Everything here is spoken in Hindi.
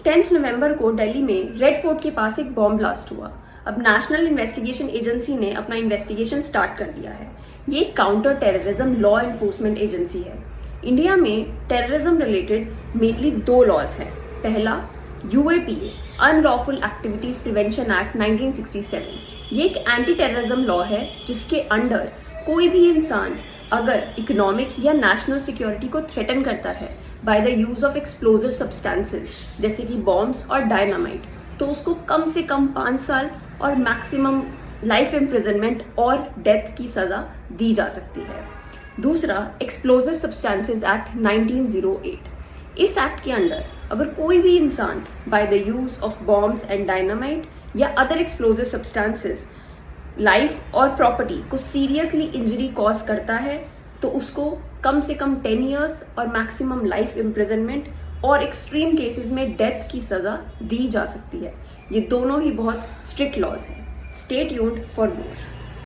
10 नवंबर को दिल्ली में रेड फोर्ट के पास एक बॉम्ब ब्लास्ट हुआ। अब नेशनल इन्वेस्टिगेशन एजेंसी ने अपना इन्वेस्टिगेशन स्टार्ट कर दिया है। ये एक counter terrorism law enforcement agency है। इंडिया में टेररिज्म रिलेटेड मेनली 2 लॉज हैं। पहला UAPA unlawful activities prevention act 1967। ये एक एंटी टेररिज्म लॉ है जिसके अंडर कोई भी इंसान अगर इकोनॉमिक या नेशनल सिक्योरिटी को थ्रेटन करता है by the use of explosive substances जैसे कि बॉम्ब्स और डायनामाइट, तो उसको कम से कम 5 साल और मैक्सिमम लाइफ इम्प्रिजनमेंट और डेथ की सजा दी जा सकती है। दूसरा एक्सप्लोजिव सब्सटेंसेस एक्ट 1908। इस एक्ट के अंडर अगर कोई भी इंसान by the use of bombs and dynamite या अदर एक्सप्लोजिव सब्सटेंसेस लाइफ और प्रॉपर्टी को सीरियसली इंजरी कॉज करता है तो उसको कम से कम 10 इयर्स और मैक्सिमम लाइफ इम्प्रिजनमेंट और एक्सट्रीम केसेस में डेथ की सजा दी जा सकती है। ये दोनों ही बहुत स्ट्रिक्ट लॉज हैं। Stay tuned for more.